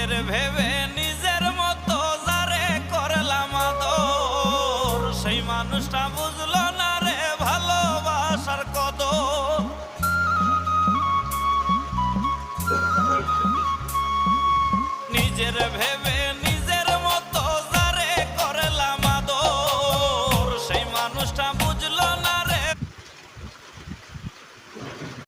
নিজের ভেবে নিজের মতো যারে করলাম আদর, সেই মানুষটা বুঝলো না রে ভালোবাসার কদর। নিজের ভেবে